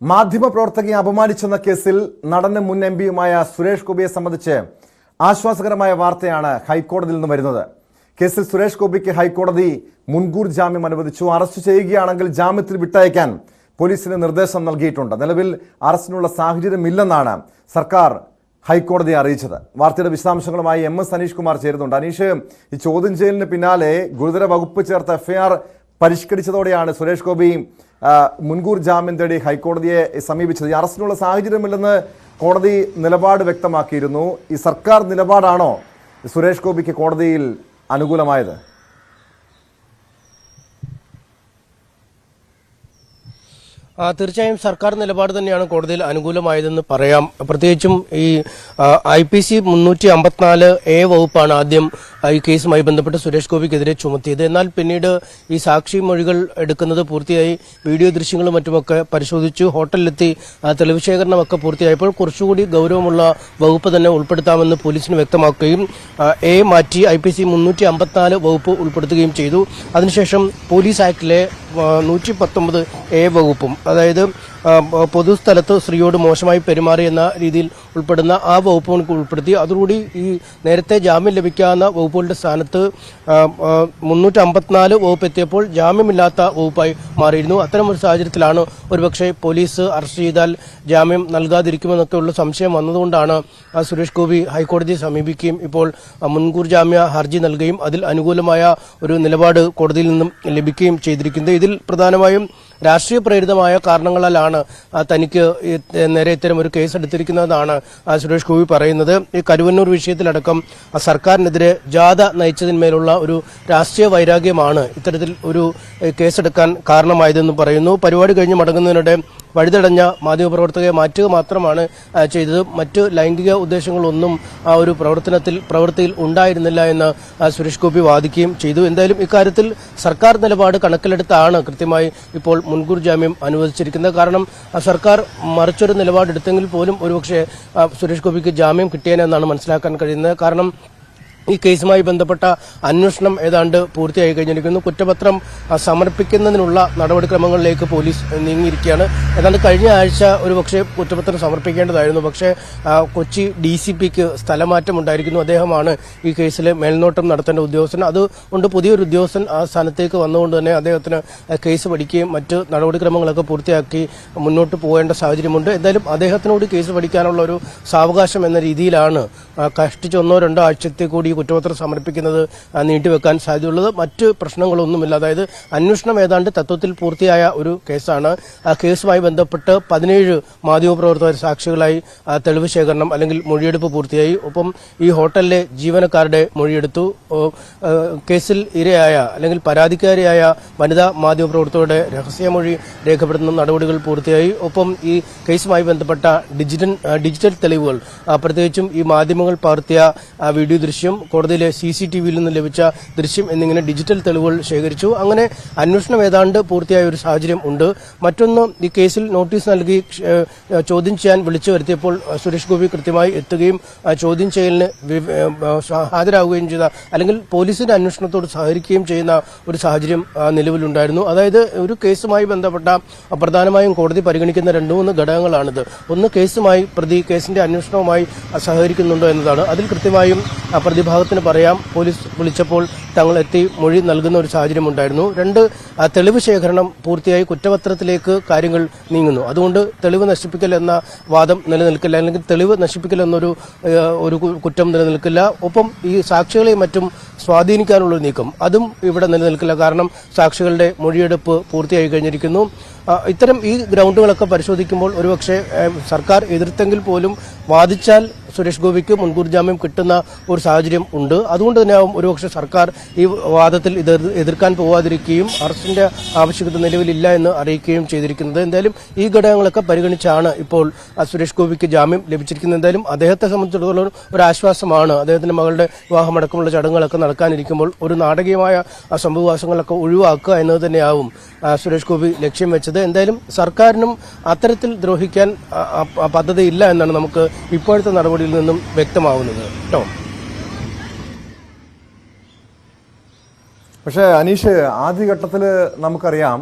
മാധ്യമപ്രവർത്തകയെ അപമാനിച്ചെന്ന കേസിൽ നടനും മുൻ എംപിയുമായ സുരേഷ് ഗോപിയെ സംബന്ധിച്ച് ആശ്വാസകരമായ വാർത്തയാണ് ഹൈക്കോടതിയിൽ നിന്ന് വരുന്നത്. കേസിൽ സുരേഷ് ഗോപിക്ക് ഹൈക്കോടതി മുൻകൂർ ജാമ്യം അനുവദിച്ചു. അറസ്റ്റ് ചെയ്യുകയാണെങ്കിൽ ജാമ്യത്തിൽ വിട്ടയക്കാൻ പോലീസിന് നിർദ്ദേശം നൽകിയിട്ടുണ്ട്. നിലവിൽ അറസ്റ്റിനുള്ള സാഹചര്യമില്ലെന്നാണ് സർക്കാർ ഹൈക്കോടതിയെ അറിയിച്ചത്. വാർത്തയുടെ വിശദാംശങ്ങളുമായി MS അനീഷ് കുമാർ ചേരുന്നുണ്ട്. അനീഷ്, ഈ ചോദ്യം ചെയ്യലിന് പിന്നാലെ ഗുരുതര വകുപ്പ് ചേർത്ത FIR പരിഷ്കരിച്ചതോടെയാണ് സുരേഷ് ഗോപി മുൻകൂർ ജാമ്യം തേടി ഹൈക്കോടതിയെ സമീപിച്ചത്. ഈ അറസ്റ്റിനുള്ള സാഹചര്യമില്ലെന്ന് കോടതി നിലപാട് വ്യക്തമാക്കിയിരുന്നു. ഈ സർക്കാർ നിലപാടാണോ സുരേഷ് ഗോപിക്ക് കോടതിയിൽ അനുകൂലമായത്? തീർച്ചയായും സർക്കാർ നിലപാട് തന്നെയാണ് കോടതിയിൽ അനുകൂലമായതെന്ന് പറയാം. പ്രത്യേകിച്ചും ഈ IPC 354A വകുപ്പാണ് ആദ്യം ഈ കേസുമായി ബന്ധപ്പെട്ട് സുരേഷ് ഗോപിക്കെതിരെ ചുമത്തിയത്. എന്നാൽ പിന്നീട് ഈ സാക്ഷി മൊഴികൾ എടുക്കുന്നത് പൂർത്തിയായി, വീഡിയോ ദൃശ്യങ്ങളും മറ്റുമൊക്കെ പരിശോധിച്ചു, ഹോട്ടലിലെത്തി തെളിവ് ശേഖരണമൊക്കെ പൂർത്തിയായപ്പോൾ കുറച്ചുകൂടി ഗൗരവമുള്ള വകുപ്പ് തന്നെ ഉൾപ്പെടുത്താമെന്ന് പോലീസിന് വ്യക്തമാക്കുകയും A മാറ്റി IPC 354 വകുപ്പ് ഉൾപ്പെടുത്തുകയും ചെയ്തു. അതിനുശേഷം പോലീസ് ആക്ടിലെ 119A വകുപ്പും, അതായത് പൊതുസ്ഥലത്ത് സ്ത്രീയോട് മോശമായി പെരുമാറി എന്ന രീതിയിൽ ഉൾപ്പെടുന്ന ആ വകുപ്പ് ഉൾപ്പെടുത്തി. അതോടുകൂടി ഈ നേരത്തെ ജാമ്യം ലഭിക്കാവുന്ന വകുപ്പുകളുടെ സ്ഥാനത്ത് 354 വകുപ്പ് എത്തിയപ്പോൾ ജാമ്യമില്ലാത്ത വകുപ്പായി മാറിയിരുന്നു. അത്തരമൊരു സാഹചര്യത്തിലാണ് ഒരുപക്ഷെ പോലീസ് അറസ്റ്റ് ചെയ്താൽ ജാമ്യം നൽകാതിരിക്കുമെന്നൊക്കെയുള്ള സംശയം വന്നതുകൊണ്ടാണ് സുരേഷ് ഗോപി ഹൈക്കോടതിയെ സമീപിക്കുകയും ഇപ്പോൾ മുൻകൂർ ജാമ്യ ഹർജി നൽകുകയും അതിൽ അനുകൂലമായ ഒരു നിലപാട് കോടതിയിൽ നിന്നും ലഭിക്കുകയും ചെയ്തിരിക്കുന്നത്. ഇതിൽ പ്രധാനമായും രാഷ്ട്രീയ പ്രേരിതമായ കാരണങ്ങളാലാണ് തനിക്ക് നേരെ ഇത്തരം ഒരു കേസ് എടുത്തിരിക്കുന്നതെന്നാണ് സുരേഷ് ഗോപി പറയുന്നത്. ഈ കരുവന്നൂർ വിഷയത്തിലടക്കം സർക്കാരിനെതിരെ ജാഥ നയിച്ചതിന്മേലുള്ള ഒരു രാഷ്ട്രീയ വൈരാഗ്യമാണ് ഇത്തരത്തിൽ ഒരു കേസെടുക്കാൻ കാരണമായതെന്ന് പറയുന്നു. പരിപാടി കഴിഞ്ഞ് മടങ്ങുന്നതിനിടെ വഴിതടഞ്ഞ മാധ്യമപ്രവർത്തകരെ മാറ്റുക മാത്രമാണ് ചെയ്തത്. മറ്റ് ലൈംഗിക ഉദ്ദേശങ്ങളൊന്നും ആ ഒരു പ്രവൃത്തിയിൽ ഉണ്ടായിരുന്നില്ല എന്ന് സുരേഷ് ഗോപി വാദിക്കുകയും ചെയ്തു. എന്തായാലും ഇക്കാര്യത്തിൽ സർക്കാർ നിലപാട് കണക്കിലെടുത്താണ് കൃത്യമായി ഇപ്പോൾ മുൻകൂർ ജാമ്യം അനുവദിച്ചിരിക്കുന്നത്. കാരണം സർക്കാർ മറിച്ചൊരു നിലപാടെടുത്തെങ്കിൽ പോലും ഒരുപക്ഷെ സുരേഷ് ഗോപിക്ക് ജാമ്യം കിട്ടിയേനെന്നാണ് മനസ്സിലാക്കാൻ കഴിയുന്നത്. കാരണം ഈ കേസുമായി ബന്ധപ്പെട്ട അന്വേഷണം ഏതാണ്ട് പൂർത്തിയായി കഴിഞ്ഞിരിക്കുന്നു. കുറ്റപത്രം സമർപ്പിക്കുന്നതിനുള്ള നടപടിക്രമങ്ങളിലേക്ക് പോലീസ് നീങ്ങിയിരിക്കുകയാണ്. ഏതാണ്ട് കഴിഞ്ഞ ആഴ്ച ഒരുപക്ഷെ കുറ്റപത്രം സമർപ്പിക്കേണ്ടതായിരുന്നു. പക്ഷേ കൊച്ചി DCPക്ക് സ്ഥലമാറ്റം ഉണ്ടായിരിക്കുന്നു. അദ്ദേഹമാണ് ഈ കേസിൽ മേൽനോട്ടം നടത്തേണ്ട ഉദ്യോഗസ്ഥൻ. അതുകൊണ്ട് പുതിയൊരു ഉദ്യോഗസ്ഥൻ ആ സ്ഥാനത്തേക്ക് വന്നുകൊണ്ട് തന്നെ അദ്ദേഹത്തിന് കേസ് പഠിക്കുകയും മറ്റ് നടപടിക്രമങ്ങളൊക്കെ പൂർത്തിയാക്കി മുന്നോട്ട് പോകേണ്ട സാഹചര്യമുണ്ട്. എന്തായാലും അദ്ദേഹത്തിനോട് കേസ് പഠിക്കാനുള്ള ഒരു സാവകാശം എന്ന രീതിയിലാണ് കഷ്ടിച്ച് 1-2 ആഴ്ചത്തെ കൂടി കുറ്റപത്രം സമർപ്പിക്കുന്നത് നീട്ടിവെക്കാൻ സാധ്യതയുള്ളത്. മറ്റ് പ്രശ്നങ്ങളൊന്നുമില്ല. അതായത് അന്വേഷണം ഏതാണ്ട് തത്വത്തിൽ പൂർത്തിയായ ഒരു കേസാണ്. ആ കേസുമായി ബന്ധപ്പെട്ട് 17 മാധ്യമപ്രവർത്തകർ സാക്ഷികളായി തെളിവ് ശേഖരണം അല്ലെങ്കിൽ മൊഴിയെടുപ്പ് പൂർത്തിയായി. ഒപ്പം ഈ ഹോട്ടലിലെ ജീവനക്കാരുടെ മൊഴിയെടുത്തു. കേസിൽ ഇരയായ അല്ലെങ്കിൽ പരാതിക്കാരിയായ വനിതാ മാധ്യമപ്രവർത്തകരുടെ രഹസ്യമൊഴി രേഖപ്പെടുത്തുന്ന നടപടികൾ പൂർത്തിയായി. ഒപ്പം ഈ കേസുമായി ബന്ധപ്പെട്ട ഡിജിറ്റൽ തെളിവുകൾ, പ്രത്യേകിച്ചും ഈ മാധ്യമങ്ങൾ പകർത്തിയ വീഡിയോ ദൃശ്യം, കോടതിയിലെ CCTVയിൽ നിന്ന് ലഭിച്ച ദൃശ്യം എന്നിങ്ങനെ ഡിജിറ്റൽ തെളിവുകൾ ശേഖരിച്ചു. അങ്ങനെ അന്വേഷണം ഏതാണ്ട് പൂർത്തിയായ ഒരു സാഹചര്യം ഉണ്ട്. മറ്റൊന്ന്, ഈ കേസിൽ നോട്ടീസ് നൽകി ചോദ്യം ചെയ്യാൻ വിളിച്ചു വരുത്തിയപ്പോൾ സുരേഷ് ഗോപി കൃത്യമായി എത്തുകയും ചോദ്യം ചെയ്യലിന് ഹാജരാകുകയും ചെയ്ത അല്ലെങ്കിൽ പോലീസിന്റെ അന്വേഷണത്തോട് സഹകരിക്കുകയും ചെയ്യുന്ന ഒരു സാഹചര്യം നിലവിലുണ്ടായിരുന്നു. അതായത് ഒരു കേസുമായി ബന്ധപ്പെട്ട പ്രധാനമായും കോടതി പരിഗണിക്കുന്ന 2-3 ഘടകങ്ങളാണിത്. ഒന്ന്, കേസുമായി പ്രതി കേസിന്റെ അന്വേഷണവുമായി സഹകരിക്കുന്നുണ്ടോ എന്നതാണ്. അതിൽ കൃത്യമായും പ്രതിഭാഗത്തിന് പറയാം, പോലീസ് വിളിച്ചപ്പോൾ തങ്ങൾ എത്തി മൊഴി നൽകുന്ന ഒരു സാഹചര്യം ഉണ്ടായിരുന്നു. 2, തെളിവ് ശേഖരണം പൂർത്തിയായി കുറ്റപത്രത്തിലേക്ക് കാര്യങ്ങൾ നീങ്ങുന്നു. അതുകൊണ്ട് തെളിവ് നശിപ്പിക്കൽ എന്ന വാദം നിലനിൽക്കില്ല, അല്ലെങ്കിൽ തെളിവ് നശിപ്പിക്കൽ എന്നൊരു കുറ്റം നിലനിൽക്കില്ല. ഒപ്പം ഈ സാക്ഷികളെയും മറ്റും സ്വാധീനിക്കാനുള്ളൊരു നീക്കം അതും ഇവിടെ നിലനിൽക്കില്ല. കാരണം സാക്ഷികളുടെ മൊഴിയെടുപ്പ് പൂർത്തിയായി കഴിഞ്ഞിരിക്കുന്നു. ഇത്തരം ഈ ഗ്രൗണ്ടുകളൊക്കെ പരിശോധിക്കുമ്പോൾ ഒരുപക്ഷെ സർക്കാർ എതിർത്തെങ്കിൽ പോലും വാദിച്ചാൽ സുരേഷ് ഗോപിക്ക് മുൻകൂർ ജാമ്യം കിട്ടുന്ന ഒരു സാഹചര്യം ഉണ്ട്. അതുകൊണ്ട് തന്നെയാവും ഒരുപക്ഷെ സർക്കാർ ഈ വാദത്തിൽ എതിർക്കാൻ പോവാതിരിക്കുകയും അറസ്റ്റിന്റെ ആവശ്യകത നിലവിലില്ല എന്ന് അറിയിക്കുകയും ചെയ്തിരിക്കുന്നത്. എന്തായാലും ഈ ഘടകങ്ങളൊക്കെ പരിഗണിച്ചാണ് ഇപ്പോൾ സുരേഷ് ഗോപിക്ക് ജാമ്യം ലഭിച്ചിരിക്കുന്നത്. എന്തായാലും അദ്ദേഹത്തെ സംബന്ധിച്ചിടത്തോളം ഒരു ആശ്വാസമാണ്. അദ്ദേഹത്തിന്റെ മകളുടെ വിവാഹമടക്കമുള്ള ചടങ്ങുകളൊക്കെ നടക്കാനിരിക്കുമ്പോൾ ഒരു നാടകീയമായ സംഭവവാസങ്ങളൊക്കെ ഒഴിവാക്കുക എന്നത് തന്നെയാവും സുരേഷ് ഗോപി ലക്ഷ്യം വെച്ചത്. എന്തായാലും സർക്കാരിനും അത്തരത്തിൽ ദ്രോഹിക്കാൻ പദ്ധതിയില്ല എന്നാണ് നമുക്ക് ഇപ്പോഴത്തെ നടപടിയിൽ നിന്നും വ്യക്തമാവുന്നത് കേട്ടോ. പക്ഷേ അനീഷ്, ആദ്യഘട്ടത്തിൽ നമുക്കറിയാം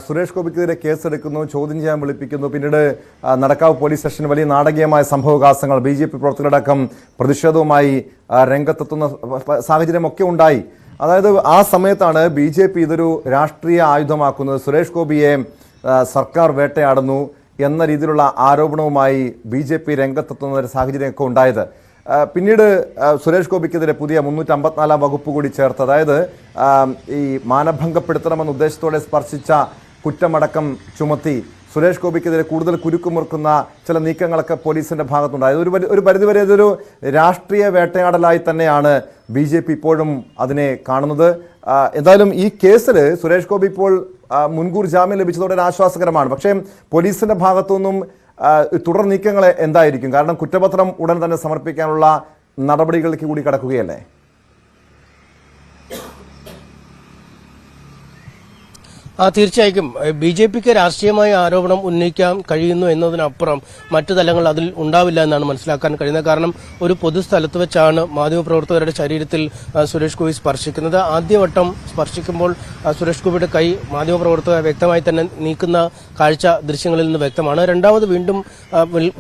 സുരേഷ് ഗോപിക്കെതിരെ കേസെടുക്കുന്നു, ചോദ്യം ചെയ്യാൻ വിളിപ്പിക്കുന്നു, പിന്നീട് നടക്കാവ് പോലീസ് സ്റ്റേഷനിൽ വലിയ നാടകീയമായ സംഭവവികാസങ്ങൾ, BJP പ്രവർത്തകരടക്കം പ്രതിഷേധവുമായി രംഗത്തെത്തുന്ന സാഹചര്യമൊക്കെ ഉണ്ടായി. അതായത് ആ സമയത്താണ് BJP ഇതൊരു രാഷ്ട്രീയ ആയുധമാക്കുന്നത്, സുരേഷ് ഗോപിയെ സർക്കാർ വേട്ടയാടുന്നു എന്ന രീതിയിലുള്ള ആരോപണവുമായി BJP രംഗത്തെത്തുന്ന ഒരു സാഹചര്യമൊക്കെ ഉണ്ടായത്. പിന്നീട് സുരേഷ് ഗോപിക്കെതിരെ പുതിയ 354 വകുപ്പ് കൂടി ചേർത്ത്, അതായത് ഈ മാനഭംഗപ്പെടുത്തണമെന്ന ഉദ്ദേശത്തോടെ സ്പർശിച്ച കുറ്റമടക്കം ചുമത്തി സുരേഷ് ഗോപിക്കെതിരെ കൂടുതൽ കുരുക്കുമുറുക്കുന്ന ചില നീക്കങ്ങളൊക്കെ പോലീസിന്റെ ഭാഗത്തുണ്ടായത്. ഒരു പരിധിവരെ ഇതൊരു രാഷ്ട്രീയ വേട്ടയാടലായി തന്നെയാണ് BJP ഇപ്പോഴും അതിനെ കാണുന്നത്. എന്തായാലും ഈ കേസിൽ സുരേഷ് ഗോപി ഇപ്പോൾ മുൻകൂർ ജാമ്യം ലഭിച്ചതോടെ ഒരു ആശ്വാസകരമാണ്. പക്ഷേ പോലീസിന്റെ ഭാഗത്തുനിന്നും തുടർ നീക്കങ്ങൾ എന്തായിരിക്കും? കാരണം കുറ്റപത്രം ഉടൻ തന്നെ സമർപ്പിക്കാനുള്ള നടപടികളിലേക്ക് കൂടി കടക്കുകയല്ലേ? തീർച്ചയായും BJPക്ക് രാഷ്ട്രീയമായ ആരോപണം ഉന്നയിക്കാൻ കഴിയുന്നു എന്നതിനപ്പുറം മറ്റു തലങ്ങൾ അതിൽ ഉണ്ടാവില്ല എന്നാണ് മനസ്സിലാക്കാൻ കഴിയുന്നത്. കാരണം ഒരു പൊതുസ്ഥലത്ത് വെച്ചാണ് മാധ്യമപ്രവർത്തകരുടെ ശരീരത്തിൽ സുരേഷ് ഗോപി സ്പർശിക്കുന്നത്. ആദ്യവട്ടം സ്പർശിക്കുമ്പോൾ സുരേഷ് ഗോപിയുടെ കൈ മാധ്യമപ്രവർത്തകർ വ്യക്തമായി തന്നെ നീക്കുന്ന കാഴ്ച ദൃശ്യങ്ങളിൽ നിന്ന് വ്യക്തമാണ്. രണ്ടാമത് വീണ്ടും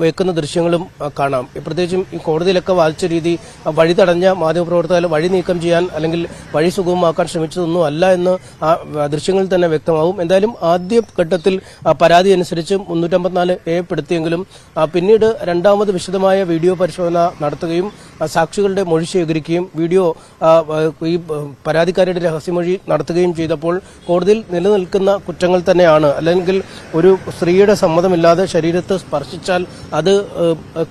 വെക്കുന്ന ദൃശ്യങ്ങളും കാണാം. പ്രത്യേകിച്ചും ഈ കോടതിയിലൊക്കെ വാദിച്ച രീതി വഴി തടഞ്ഞ മാധ്യമപ്രവർത്തകർ വഴി നീക്കം ചെയ്യാൻ അല്ലെങ്കിൽ വഴി സുഗമമാക്കാൻ ശ്രമിച്ചതൊന്നും അല്ല എന്ന് ആ ദൃശ്യങ്ങളിൽ തന്നെ വ്യക്തമാവും. എന്തായാലും ആദ്യ ഘട്ടത്തിൽ പരാതി അനുസരിച്ച് 354A പെടുത്തിയെങ്കിലും പിന്നീട് രണ്ടാമത് വിശദമായ വീഡിയോ പരിശോധന നടത്തുകയും സാക്ഷികളുടെ മൊഴി ശേഖരിക്കുകയും വീഡിയോ ഈ പരാതിക്കാരുടെ രഹസ്യമൊഴി നടത്തുകയും ചെയ്തപ്പോൾ കോടതിയിൽ നിലനിൽക്കുന്ന കുറ്റങ്ങൾ തന്നെയാണ്, അല്ലെങ്കിൽ ഒരു സ്ത്രീയുടെ സമ്മതമില്ലാതെ ശരീരത്തെ സ്പർശിച്ചാൽ അത്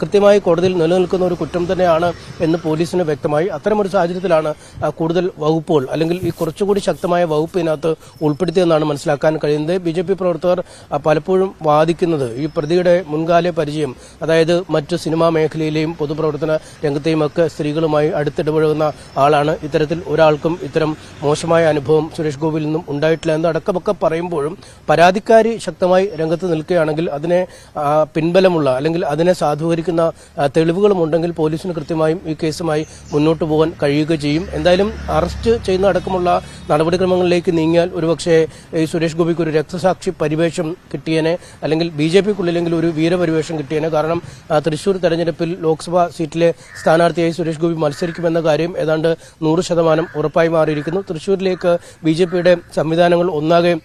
കൃത്യമായി കോടതിയിൽ നിലനിൽക്കുന്ന ഒരു കുറ്റം തന്നെയാണ് എന്ന് പോലീസിന് വ്യക്തമായി. അത്തരമൊരു സാഹചര്യത്തിലാണ് കൂടുതൽ വകുപ്പുകൾ അല്ലെങ്കിൽ ഈ കുറച്ചുകൂടി ശക്തമായ വകുപ്പ് ഇതിനകത്ത് ഉൾപ്പെടുത്തിയെന്നാണ് മനസ്സിലാക്കാൻ കഴിയുന്നത്. BJP പ്രവർത്തകർ പലപ്പോഴും വാദിക്കുന്നത് ഈ പ്രതിയുടെ മുൻകാല പരിചയം, അതായത് മറ്റു സിനിമാ മേഖലയിലെയും പൊതുപ്രവർത്തന രംഗത്തെയും ഒക്കെ സ്ത്രീകളുമായി അടുത്തിടപഴകുന്ന ആളാണ്. ഇത്തരത്തിൽ ഒരാൾക്കും ഇത്തരം മോശമായ അനുഭവം സുരേഷ് ഗോപിയിൽ നിന്നും ഉണ്ടായിട്ടില്ല എന്നടക്കമൊക്കെ പറയുമ്പോഴും പരാതിക്കാരി ശക്തമായി രംഗത്ത് നിൽക്കുകയാണെങ്കിൽ അതിനെ പിൻബലമുള്ള അല്ലെങ്കിൽ അതിനെ സാധൂകരിക്കുന്ന തെളിവുകളും ഉണ്ടെങ്കിൽ പോലീസിന് കൃത്യമായും ഈ കേസുമായി മുന്നോട്ട് പോകാൻ കഴിയുക ചെയ്യും. എന്തായാലും അറസ്റ്റ് ചെയ്യുന്ന അടക്കമുള്ള നടപടിക്രമങ്ങളിലേക്ക് നീങ്ങിയാൽ ഒരുപക്ഷെ ഈ സുരേഷ് ഗോപിക്ക് ഒരു രക്തസാക്ഷി പരിവേഷം കിട്ടിയേനെ, അല്ലെങ്കിൽ BJPക്കുള്ളിലെങ്കിൽ ഒരു വീരപരിവേഷം കിട്ടിയേനെ. കാരണം തൃശൂർ തെരഞ്ഞെടുപ്പിൽ ലോക്സഭാ സീറ്റിലെ സ്ഥാനാർത്ഥിയായി സുരേഷ് ഗോപി മത്സരിക്കുമെന്ന കാര്യം ഏതാണ്ട് 100% ഉറപ്പായി മാറിയിരിക്കുന്നു. തൃശൂരിലേക്ക് BJPയുടെ സംവിധാനങ്ങൾ ഒന്നാകെ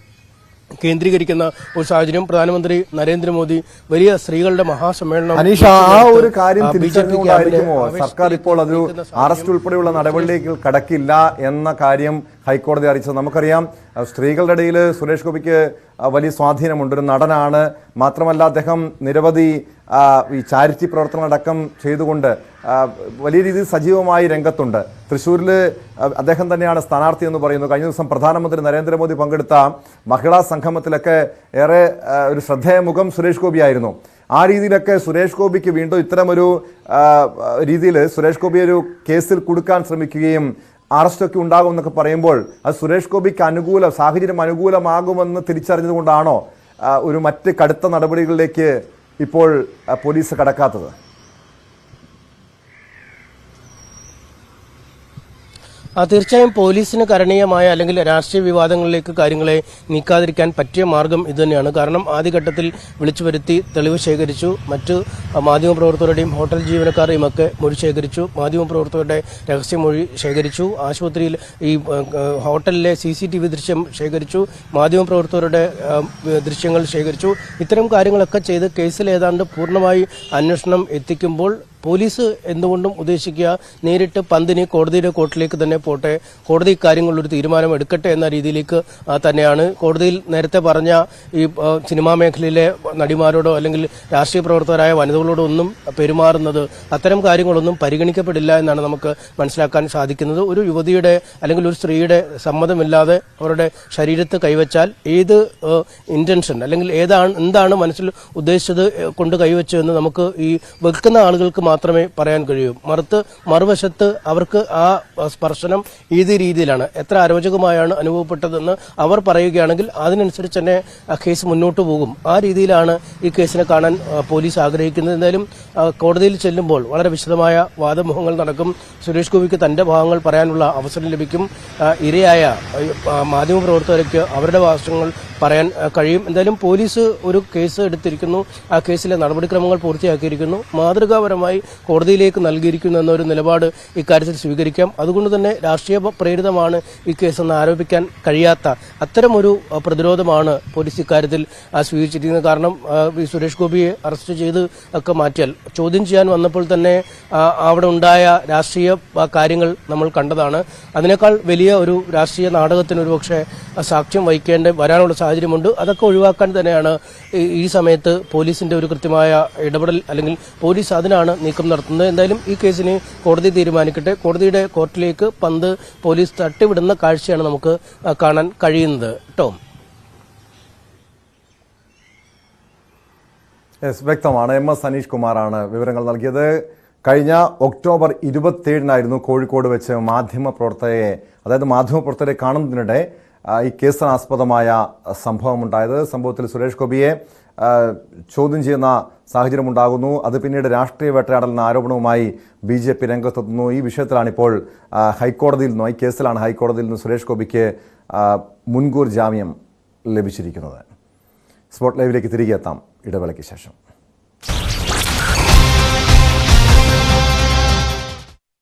കേന്ദ്രീകരിക്കുന്ന ഒരു സാഹചര്യം. പ്രധാനമന്ത്രി നരേന്ദ്രമോദി വലിയ സ്ത്രീകളുടെ മഹാസമ്മേളനം അനീഷ ആ ഒരു കാര്യം തിരിച്ചറിഞ്ഞുകൊണ്ടായിരിക്കുമോ സർക്കാർ ഇപ്പോൾ അതൊരു അറസ്റ്റ് ഉൾപ്പെടെയുള്ള നടപടിയിലേക്ക് കടക്കില്ല എന്ന കാര്യം ഹൈക്കോടതി അറിയിച്ചത്? നമുക്കറിയാം സ്ത്രീകളുടെ ഇടയിൽ സുരേഷ് ഗോപിക്ക് വലിയ സ്വാധീനമുണ്ട്, ഒരു നടനാണ്. മാത്രമല്ല അദ്ദേഹം നിരവധി ഈ ചാരിറ്റി പ്രവർത്തനങ്ങളടക്കം ചെയ്തുകൊണ്ട് വലിയ രീതിയിൽ സജീവമായി രംഗത്തുണ്ട്. തൃശ്ശൂരിൽ അദ്ദേഹം തന്നെയാണ് സ്ഥാനാർത്ഥി എന്ന് പറയുന്നു. കഴിഞ്ഞ ദിവസം പ്രധാനമന്ത്രി നരേന്ദ്രമോദി പങ്കെടുത്ത മഹിളാ സംഗമത്തിലൊക്കെ ഏറെ ഒരു ശ്രദ്ധേയമുഖം സുരേഷ് ഗോപിയായിരുന്നു. ആ രീതിയിലൊക്കെ സുരേഷ് ഗോപിക്ക് വീണ്ടും ഇത്തരമൊരു രീതിയിൽ സുരേഷ് ഗോപി ഒരു കേസിൽ കുടുക്കാൻ ശ്രമിക്കുകയും അറസ്റ്റൊക്കെ ഉണ്ടാകും എന്നൊക്കെ പറയുമ്പോൾ അത് സുരേഷ് ഗോപിക്ക് സാഹചര്യം അനുകൂലമാകുമെന്ന് തിരിച്ചറിഞ്ഞതുകൊണ്ടാണോ ഒരു മറ്റ് കടുത്ത നടപടികളിലേക്ക് ഇപ്പോൾ പോലീസ് കടക്കാത്തത്? തീർച്ചയായും പോലീസിന് കരണീയമായ അല്ലെങ്കിൽ രാഷ്ട്രീയ വിവാദങ്ങളിലേക്ക് കാര്യങ്ങളെ നീക്കാതിരിക്കാൻ പറ്റിയ മാർഗം ഇതുതന്നെയാണ്. കാരണം ആദ്യഘട്ടത്തിൽ വിളിച്ചു വരുത്തി തെളിവ് ശേഖരിച്ചു, മറ്റു മാധ്യമപ്രവർത്തകരുടെയും ഹോട്ടൽ ജീവനക്കാരുടെയും ഒക്കെ മൊഴി ശേഖരിച്ചു, മാധ്യമപ്രവർത്തകരുടെ രഹസ്യമൊഴി ശേഖരിച്ചു, ആശുപത്രിയിൽ ഈ ഹോട്ടലിലെ CCTV ദൃശ്യം ശേഖരിച്ചു, മാധ്യമപ്രവർത്തകരുടെ ദൃശ്യങ്ങൾ ശേഖരിച്ചു. ഇത്തരം കാര്യങ്ങളൊക്കെ ചെയ്ത് കേസിൽ ഏതാണ്ട് പൂർണ്ണമായി അന്വേഷണം എത്തിക്കുമ്പോൾ പോലീസ് എന്തുകൊണ്ടും ഉദ്ദേശിക്കുക നേരിട്ട് പന്തിന് കോടതിയുടെ കോർട്ടിലേക്ക് തന്നെ പോട്ടെ, കോടതി കാര്യങ്ങളിലൊരു തീരുമാനം എടുക്കട്ടെ എന്ന രീതിയിലേക്ക് തന്നെയാണ്. കോടതിയിൽ നേരത്തെ പറഞ്ഞ ഈ സിനിമാ മേഖലയിലെ നടിമാരോടോ അല്ലെങ്കിൽ രാഷ്ട്രീയ പ്രവർത്തകരായ വനിതകളോടോ ഒന്നും പെരുമാറുന്നത്, അത്തരം കാര്യങ്ങളൊന്നും പരിഗണിക്കപ്പെടില്ല എന്നാണ് നമുക്ക് മനസ്സിലാക്കാൻ സാധിക്കുന്നത്. ഒരു യുവതിയുടെ അല്ലെങ്കിൽ ഒരു സ്ത്രീയുടെ സമ്മതമില്ലാതെ അവരുടെ ശരീരത്ത് കൈവച്ചാൽ ഏത് ഇന്റൻഷൻ അല്ലെങ്കിൽ എന്താണ് മനസ്സിൽ ഉദ്ദേശിച്ചത് കൊണ്ട് കൈവച്ചതെന്ന് നമുക്ക് ഈ വെക്കുന്ന ആളുകൾക്ക് മാത്രമേ പറയാൻ കഴിയൂ. മറുവശത്ത് അവർക്ക് ആ സ്പർശനം ഏത് രീതിയിലാണ്, എത്ര അരോചകമായാണ് അനുഭവപ്പെട്ടതെന്ന് അവർ പറയുകയാണെങ്കിൽ അതിനനുസരിച്ച് തന്നെ കേസ് മുന്നോട്ട് പോകും. ആ രീതിയിലാണ് ഈ കേസിനെ കാണാൻ പോലീസ് ആഗ്രഹിക്കുന്നത്. എന്തായാലും കോടതിയിൽ ചെല്ലുമ്പോൾ വളരെ വിശദമായ വാദമുഖങ്ങൾ നടക്കും. സുരേഷ് ഗോപിക്ക് തന്റെ ഭാഗങ്ങൾ പറയാനുള്ള അവസരം ലഭിക്കും. ഇരയായ മാധ്യമപ്രവർത്തകർക്ക് അവരുടെ വാദങ്ങൾ പറയാൻ കഴിയും. എന്തായാലും പോലീസ് ഒരു കേസ് എടുത്തിരിക്കുന്നു. ആ കേസിലെ നടപടിക്രമങ്ങൾ പൂർത്തിയാക്കിയിരിക്കുന്നു. മാതൃകാപരമായി കോടതിയിലേക്ക് നൽകിയിരിക്കുന്നു എന്നൊരു നിലപാട് ഇക്കാര്യത്തിൽ സ്വീകരിക്കാം. അതുകൊണ്ട് തന്നെ രാഷ്ട്രീയ പ്രേരിതമാണ് ഈ കേസെന്ന് ആരോപിക്കാൻ കഴിയാത്ത അത്തരമൊരു പ്രതിരോധമാണ് പോലീസ് ഇക്കാര്യത്തിൽ സ്വീകരിച്ചിരിക്കുന്നത്. കാരണം ഈ സുരേഷ് ഗോപിയെ അറസ്റ്റ് ചെയ്ത് ഒക്കെ മാറ്റിയാൽ ചോദ്യം ചെയ്യാൻ വന്നപ്പോൾ തന്നെ അവിടെ ഉണ്ടായ രാഷ്ട്രീയ കാര്യങ്ങൾ നമ്മൾ കണ്ടതാണ്. അതിനേക്കാൾ വലിയ ഒരു രാഷ്ട്രീയ നാടകത്തിന് ഒരുപക്ഷെ സാക്ഷ്യം വരാനുള്ള സാഹചര്യമുണ്ട്. അതൊക്കെ ഒഴിവാക്കാൻ തന്നെയാണ് ഈ സമയത്ത് പോലീസിന്റെ ഒരു കൃത്യമായ ഇടപെടൽ, അല്ലെങ്കിൽ പോലീസ് അതിനാണ് നീക്കം നടത്തുന്നത്. എന്തായാലും ഈ കേസിന് കോടതി തീരുമാനിക്കട്ടെ. കോടതിയുടെ കോർട്ടിലേക്ക് പന്ത് പോലീസ് തട്ടിവിടുന്ന കാഴ്ചയാണ് നമുക്ക് കാണാൻ കഴിയുന്നത്. ടോം, വ്യക്തമാണ്. MS അനീഷ് കുമാറാണ് വിവരങ്ങൾ നൽകിയത്. കഴിഞ്ഞ ഒക്ടോബർ 27-നായിരുന്നു കോഴിക്കോട് വെച്ച് മാധ്യമപ്രവർത്തകരെ കാണുന്നതിനിടെ ഈ കേസിനാസ്പദമായ സംഭവമുണ്ടായത്. സംഭവത്തിൽ സുരേഷ് ഗോപിയെ ചോദ്യം ചെയ്യുന്ന സാഹചര്യമുണ്ടാകുന്നു. അത് പിന്നീട് രാഷ്ട്രീയ വേട്ടയാടലിന് ആരോപണവുമായി BJP രംഗത്തെത്തുന്നു. ഈ വിഷയത്തിലാണിപ്പോൾ ഈ കേസിലാണ് ഹൈക്കോടതിയിൽ നിന്ന് സുരേഷ് ഗോപിക്ക് മുൻകൂർ ജാമ്യം ലഭിച്ചിരിക്കുന്നത്. സ്പോട്ട് ലൈവിലേക്ക് തിരികെ എത്താം ഇടവേളയ്ക്ക് ശേഷം.